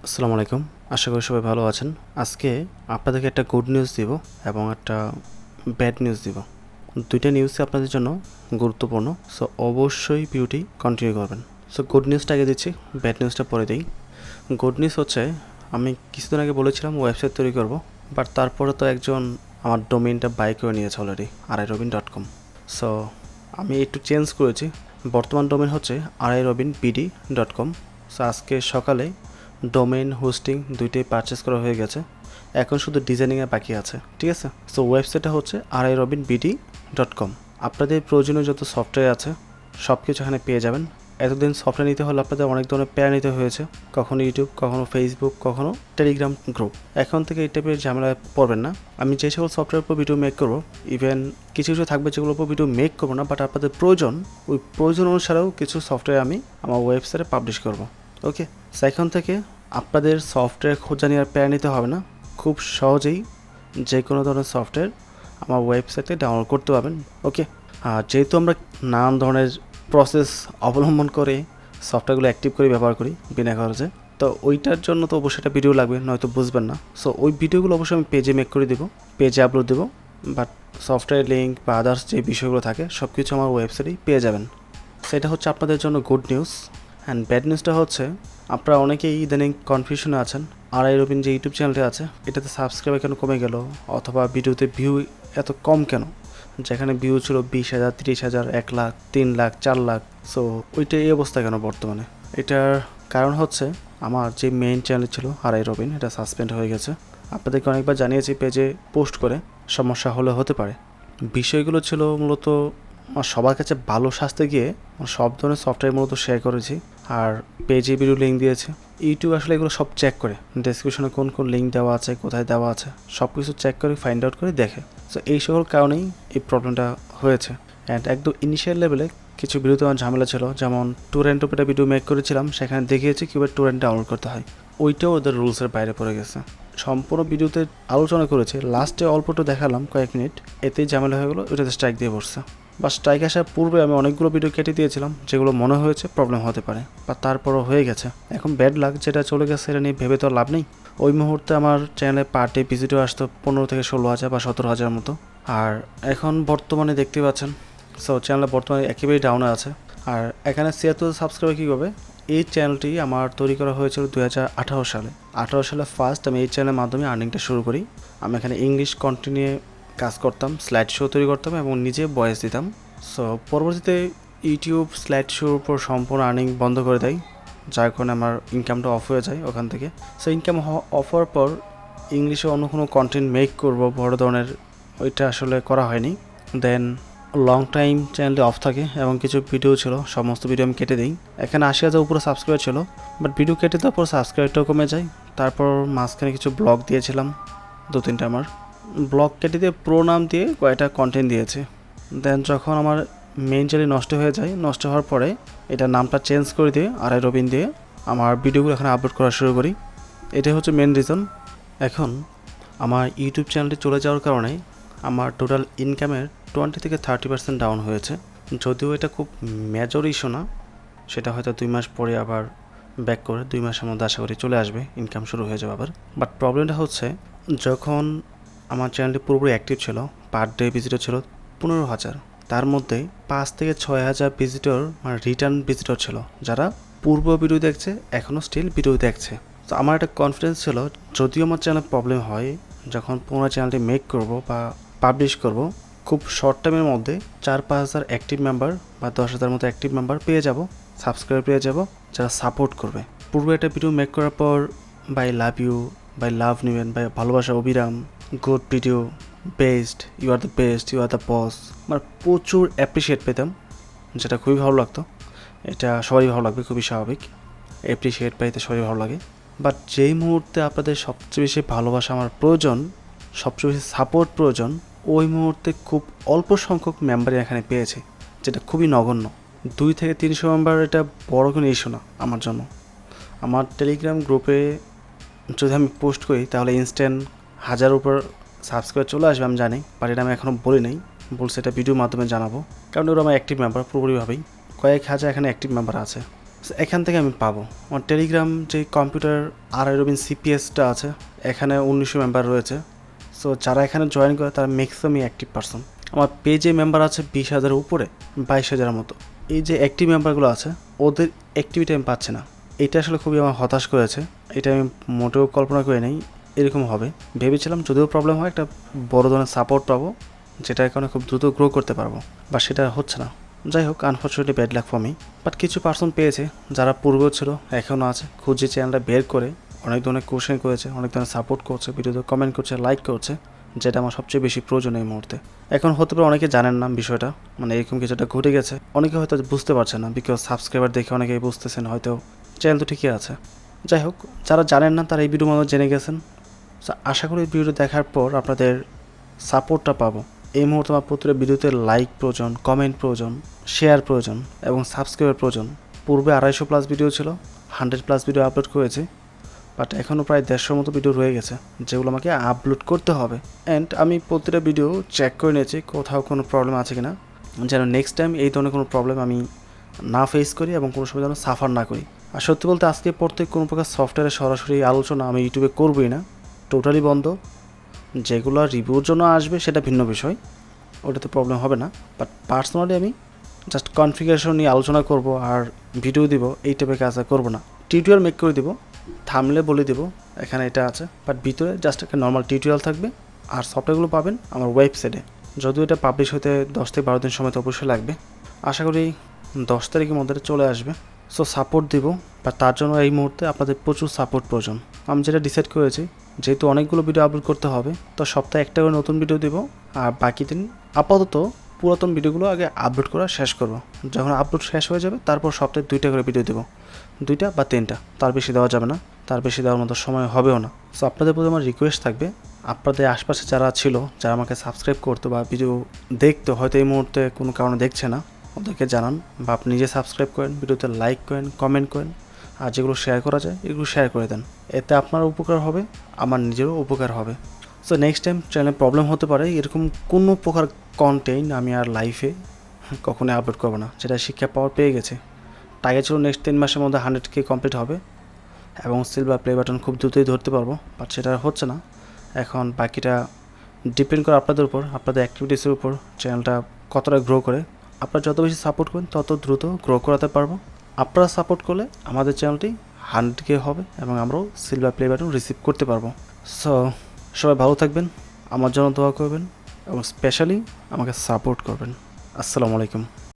আসসালামু আলাইকুম। আশা করি সবাই ভালো আছেন। আজকে আপনাদেরকে একটা গুড নিউজ দিব এবং একটা ব্যাড নিউজ দিব। দুইটা নিউজই আপনাদের জন্য গুরুত্বপূর্ণ, সো অবশ্যই ভিডিওটি কন্টিনিউ করবেন। সো গুড নিউজটা আগে দিচ্ছি, ব্যাড নিউজটা পরে দিই। গুড নিউজ হচ্ছে, আমি কিছুদিন আগে বলেছিলাম ওয়েবসাইট তৈরি করব, বাট তারপরে তো একজন আমার ডোমেইনটা বাই করে নিয়েছে অলরেডি, rirobineee.com। সো আমি একটু চেঞ্জ করেছি, বর্তমান ডোমেইন হচ্ছে rirobineee.com। সো আজকে সকালে ডোমেইন হোস্টিং দুইটাই পারচেস করা হয়ে গেছে, এখন শুধু ডিজাইনিংয়ে বাকি আছে, ঠিক আছে। সো ওয়েবসাইটটা হচ্ছে rirobineee.com। আপনাদের প্রয়োজনীয় যত সফটওয়্যার আছে সব কিছু এখানে পেয়ে যাবেন। এতদিন সফটওয়্যার নিতে হলে আপনাদের অনেক ধরনের প্যারা নিতে হয়েছে, কখনো ইউটিউব, কখনো ফেসবুক, কখনো টেলিগ্রাম গ্রুপ। এখন থেকে এই টাইপের ঝামেলায় পড়বেন না। আমি যে সকল সফটওয়্যার উপর ভিডিও মেক করবো, ইভেন কিছু কিছু থাকবে যেগুলোর উপর ভিডিও মেক করবো না, বাট আপনাদের প্রয়োজন, ওই প্রয়োজন অনুসারেও কিছু সফটওয়্যার আমি আমার ওয়েবসাইটে পাবলিশ করব। ওকে, সো এখন থেকে আপনাদের সফটওয়্যার খোঁজা নেওয়ার প্যারা নিতে হবে না। খুব সহজেই যে কোনো ধরনের সফটওয়্যার আমার ওয়েবসাইটে ডাউনলোড করতে পারবেন। ওকে, আর যেহেতু আমরা নানান ধরনের প্রসেস অবলম্বন করে সফটওয়্যারগুলো অ্যাক্টিভ করে ব্যবহার করি বিনা খরচে, তো ওইটার জন্য তো অবশ্যই একটা ভিডিও লাগবে, নয়তো বুঝবেন না। সো ওই ভিডিওগুলো অবশ্যই আমি পেজে মেক করে দেবো, পেজে আপলোড দেবো, বাট সফটওয়্যার লিঙ্ক বা আদার্স যে বিষয়গুলো থাকে সব কিছু আমার ওয়েবসাইটেই পেয়ে যাবেন। সেটা হচ্ছে আপনাদের জন্য গুড নিউজ। অ্যান্ড ব্যাড নিউজটা হচ্ছে, আপনারা অনেকেই ইদানিং কনফিউশনে আছেন, rirobineee যে ইউটিউব চ্যানেলটা আছে এটাতে সাবস্ক্রাইবার কেন কমে গেল, অথবা ভিডিওতে ভিউ এত কম কেন, যেখানে ভিউ ছিল 20,000, 30,000, 1 লাখ, 3 লাখ, 4 লাখ। সো ওইটা এই অবস্থা কেন বর্তমানে? এটার কারণ হচ্ছে, আমার যে মেইন চ্যানেল ছিল rirobineee, এটা সাসপেন্ড হয়ে গেছে। আপনাদেরকে অনেকবার জানিয়েছি পেজে পোস্ট করে, সমস্যা হলে হতে পারে। বিষয়গুলো ছিল মূলত সবার কাছে ভালো সাজতে গিয়ে সব ধরনের সফটওয়্যার মূলত শেয়ার করেছি, আর পেজে ভিডিও লিঙ্ক দিয়েছি। ইউটিউব আসলে এগুলো সব চেক করে, ডেসক্রিপশনে কোন কোন লিঙ্ক দেওয়া আছে, কোথায় দেওয়া আছে, সব কিছু চেক করে ফাইন্ড আউট করে দেখে। সো এই সকল কারণেই এই প্রবলেমটা হয়েছে। অ্যান্ড একদম ইনিশিয়াল লেভেলে কিছু ভিডিওতে আমার ঝামেলা ছিল, যেমন ট্যুর অ্যান্ড ট্রিপের ভিডিও মেক করেছিলাম, সেখানে দেখিয়েছি কীভাবে ট্যুর অ্যান্ড ডাউনলোড করতে হয়, ওইটাও ওদের রুলসের বাইরে পড়ে গেছে। সম্পূর্ণ ভিডিওতে আলোচনা করেছে, লাস্টে অল্পটা দেখালাম কয়েক মিনিট, এতেই ঝামেলা হয়ে গেলো, ওইটাতে স্ট্রাইক দিয়ে বসছে। বা স্ট্রাইক আসার পূর্বে আমি অনেকগুলো ভিডিও কেটে দিয়েছিলাম যেগুলো মনে হয়েছে প্রবলেম হতে পারে, বা তারপরও হয়ে গেছে। এখন ব্যাড লাক, যেটা চলে গেছে সেটা নিয়ে ভেবে তো লাভ নেই। ওই মুহূর্তে আমার চ্যানেলে পার ডে ভিজিটও আসতো 15 থেকে 16,000 বা 17,000 মতো, আর এখন বর্তমানে দেখতে পাচ্ছেন সো চ্যানেলে বর্তমানে একেবারেই ডাউনে আছে। আর এখানে 76 সাবস্ক্রাইবার কীভাবে? এই চ্যানেলটি আমার তৈরি করা হয়েছিল 2018 সালে। 18 সালে ফার্স্ট আমি এই চ্যানেলের মাধ্যমে আর্নিংটা শুরু করি। আমি এখানে ইংলিশ কন্টেন্ট নিয়ে কাজ করতাম, স্লাইড শো তৈরি করতাম এবং নিজে ভয়েস দিতাম। সো পরবর্তীতে ইউটিউব স্লাইড শোর উপর সম্পূর্ণ আর্নিং বন্ধ করে দেয়, যার কারণে আমার ইনকামটা অফ হয়ে যায় ওখান থেকে। সো ইনকাম অফ হওয়ার পর ইংলিশে অন্য কোনো কন্টেন্ট মেক করব বড় ধরনের, ওইটা আসলে করা হয়নি। দেন লং টাইম চ্যানেলটি অফ থাকে এবং কিছু ভিডিও ছিল, সমস্ত ভিডিও আমি কেটে দিই। এখানে 80,000 উপরে সাবস্ক্রাইবার ছিল, বাট ভিডিও কেটে দেওয়ার পর সাবস্ক্রাইবারটাও কমে যায়। তারপর মাঝখানে কিছু ব্লগ দিয়েছিলাম, 2-3টা আমার ব্লগ কেটে দিয়ে প্রো নাম দিয়ে কয়েকটা কন্টেন্ট দিয়েছে। দেন যখন আমার মেইন চ্যানেল নষ্ট হয়ে যায়, নষ্ট হওয়ার পরে এটা নামটা চেঞ্জ করে দিয়ে rirobineee দিয়ে আমার ভিডিওগুলো এখানে আপলোড করা শুরু করি। এটাই হচ্ছে মেন রিজন। এখন আমার ইউটিউব চ্যানেলটি চলে যাওয়ার কারণে আমার টোটাল ইনকামের 20 থেকে 30% ডাউন হয়েছে। যদিও এটা খুব মেজর ইস্যু না, সেটা হয়তো 2 মাস পরে আবার ব্যাক করে 2 মাসের মধ্যে আশা করি চলে আসবে, ইনকাম শুরু হয়ে যাবে আবার। বাট প্রবলেমটা হচ্ছে, যখন আমার চ্যানেলটি পুরোপুরি অ্যাক্টিভ ছিল, পার ডে ভিজিটর ছিল 15,000, তার মধ্যে 5 থেকে 6,000 ভিজিটর মানে রিটার্ন ভিজিটর ছিল, যারা পূর্ব ভিডিও দেখছে, এখনও স্টিল ভিডিও দেখছে। তো আমার একটা কনফিডেন্স ছিল, যদিও আমার চ্যানেল প্রবলেম হয়, যখন পুরো চ্যানেলটি মেক করব বা পাবলিশ করব, খুব শর্ট টাইমের মধ্যে 4-5,000 অ্যাক্টিভ মেম্বার বা 10,000 মতো অ্যাক্টিভ মেম্বার পেয়ে যাব, সাবস্ক্রাইবার পেয়ে যাব, যারা সাপোর্ট করবে। পূর্বে একটা ভিডিও মেক করার পর বাই লাভ ইউ, বাই লাভ নিবেন, বাই ভালোবাসা অবিরাম, good video, best, you are the best, you are the boss, মানে প্রচুর অ্যাপ্রিসিয়েট পেতাম, যেটা খুবই ভালো লাগতো। এটা সবারই ভালো লাগবে, খুবই স্বাভাবিক, অ্যাপ্রিসিয়েট পাইতে সবারই ভালো লাগে। বাট যেই মুহূর্তে আপনাদের সবচেয়ে বেশি ভালোবাসা আমার প্রয়োজন, সবচেয়ে বেশি সাপোর্ট প্রয়োজন, ওই মুহূর্তে খুব অল্প সংখ্যক মেম্বারই এখানে পেয়েছে, যেটা খুবই নগণ্য। 2 থেকে 300 মেম্বার এটা বড় কোনো ইস্যু না আমার জন্য। আমার টেলিগ্রাম গ্রুপে যদি আমি পোস্ট করি তাহলে ইনস্ট্যান্ট 1000 উপর সাবস্ক্রাইবার চলে আসবে, আমি জানি, বাট এটা আমি এখনও বলি নাই, বলছি এটা ভিডিওর মাধ্যমে জানাবো, কারণ ওরা আমার অ্যাক্টিভ মেম্বার পুরোপুরিভাবেই, কয়েক হাজার এখানে অ্যাক্টিভ মেম্বার আছে। এখান থেকে আমি পাবো। আমার টেলিগ্রাম যে কম্পিউটার rirobineee সিপিএসটা আছে, এখানে 1900 মেম্বার রয়েছে। সো যারা এখানে জয়েন করে তারা ম্যাক্সিমামই অ্যাক্টিভ পারসন। আমার পেজে মেম্বার আছে 20,000-এর উপরে, 22,000-এর মতো। এই যে অ্যাক্টিভ মেম্বারগুলো আছে, ওদের অ্যাক্টিভিটি আমি পাচ্ছি না। এটা আসলে খুবই আমার হতাশ করেছে। এটা আমি মোটেও কল্পনা করে নেই এরকম হবে। ভেবেছিলাম যদিও প্রবলেম হয় একটা বড় ধরনের সাপোর্ট পাবো, যেটার কারণে খুব দ্রুত গ্রো করতে পারবো, বা সেটা হচ্ছে না। যাই হোক, unfortunately bad luck for me. But কিছু পার্সন পেয়েছে যারা পূর্বেও ছিল, এখনও আছে, খুঁজে চ্যানেলটা বের করে অনেক ধরনের কোশ্চেন করেছে, অনেক ধরনের সাপোর্ট করছে, ভিডিওতে কমেন্ট করছে, লাইক করছে, যেটা আমার সবচেয়ে বেশি প্রয়োজন এই মুহূর্তে। এখন হতে পারে অনেকে জানেন না বিষয়টা, মানে এরকম কিছুটা ঘটে গেছে, অনেকে হয়তো বুঝতে পারছে না, বিকজ সাবস্ক্রাইবার দেখে অনেকেই বুঝতেছেন হয়তো চ্যানেল তো ঠিকই আছে। যাই হোক, যারা জানেন না তারা এই ভিডিও মাধ্যমে জেনে গেছেন। আশা করি এই ভিডিও দেখার পর আপনাদের সাপোর্টটা পাবো। এই মুহূর্তে আমার প্রতিটা ভিডিওতে লাইক প্রয়োজন, কমেন্ট প্রয়োজন, শেয়ার প্রয়োজন এবং সাবস্ক্রাইবার প্রয়োজন। পূর্বে 250+ ভিডিও ছিল, 100+ ভিডিও আপলোড করেছি, বাট এখনও প্রায় 150 মতো ভিডিও রয়ে গেছে যেগুলো আমাকে আপলোড করতে হবে। অ্যান্ড আমি প্রতিটা ভিডিও চেক করে নিয়েছি কোথাও কোনো প্রবলেম আছে কি না, যেন নেক্সট টাইম এই ধরনের কোনো প্রবলেম আমি না ফেস করি এবং কোনো সময় যেন সাফার না করি। আর সত্যি বলতে আজকে পর থেকে কোনো প্রকার সফটওয়্যারের সরাসরি আলোচনা আমি ইউটিউবে করবই না, টোটালি বন্ধ। যেগুলো রিভিউর জন্য আসবে সেটা ভিন্ন বিষয়, ওটাতে প্রবলেম হবে না। বাট পার্সোনালি আমি জাস্ট কনফিগারেশন নিয়ে আলোচনা করব আর ভিডিও দিব, এই টাইপের কাজ করব না। টিউটোরিয়াল মেক করে দিব, থামলে বলে দিব এখানে এটা আছে, বাট ভিতরে জাস্ট একটা নর্মাল টিউটোরিয়াল থাকবে। আর সফটওয়্যারগুলো পাবেন আমার ওয়েবসাইটে, যদিও এটা পাবলিশ হতে 10 থেকে 12 দিন সময় তো অবশ্যই লাগবে। আশা করি 10 তারিখের মধ্যে চলে আসবে। সো সাপোর্ট দিব, বা তার জন্য এই মুহূর্তে আপনাদের প্রচুর সাপোর্ট প্রয়োজন। আমি যেটা ডিসাইড করেছি, যেহেতু অনেকগুলো ভিডিও আপলোড করতে হবে, তো সপ্তাহে একটা করে নতুন ভিডিও দেবো, আর বাকি দিন আপাতত পুরাতন ভিডিওগুলো আগে আপলোড করা শেষ করব। যখন আপলোড শেষ হয়ে যাবে তারপর সপ্তাহে 2টা করে ভিডিও দেবো, 2টা বা 3টা, তার বেশি দেওয়া যাবে না, তার বেশি দেওয়ার মতো সময় হবেও না। সো আপনাদের প্রতি আমার রিকোয়েস্ট থাকবে, আপনাদের আশপাশে যারা ছিল, যারা আমাকে সাবস্ক্রাইব করতো বা ভিডিও দেখতো, হয়তো এই মুহূর্তে কোনো কারণে দেখছে না, ওদেরকে জানান, বা আপনি নিজে সাবস্ক্রাইব করেন, ভিডিওতে লাইক করেন, কমেন্ট করেন, আর যেগুলো শেয়ার করা যায় এগুলো শেয়ার করে দেন। এতে আপনার উপকার হবে, আমার নিজেরও উপকার হবে। সো নেক্সট টাইম চ্যানেলে প্রবলেম হতে পারে, এরকম কোনো প্রকার কন্টেন্ট আমি আর লাইফে কখনোই আপলোড করবো না, যেটা শিক্ষা পাওয়ার পেয়ে গেছে। টার্গেট ছিল নেক্সট 3 মাসের মধ্যে 100K কমপ্লিট হবে এবং সিলভার প্লে বাটন খুব দ্রুতই ধরতে পারবো, বাট সেটা হচ্ছে না। এখন বাকিটা ডিপেন্ড করে আপনাদের উপর, আপনাদের অ্যাক্টিভিটিসের উপর চ্যানেলটা কতটা গ্রো করে। আপনারা যত বেশি সাপোর্ট করেন তত দ্রুত গ্রো করাতে পারবো। আপনারা সাপোর্ট করলে আমাদের চ্যানেলটি 100K হবে এবং আমরাও সিলভার প্লে বাটন রিসিভ করতে পারবো। সো সবাই ভালো থাকবেন, আমার জন্য দোয়া করবেন এবং স্পেশালি আমাকে সাপোর্ট করবেন। আসসালামু আলাইকুম।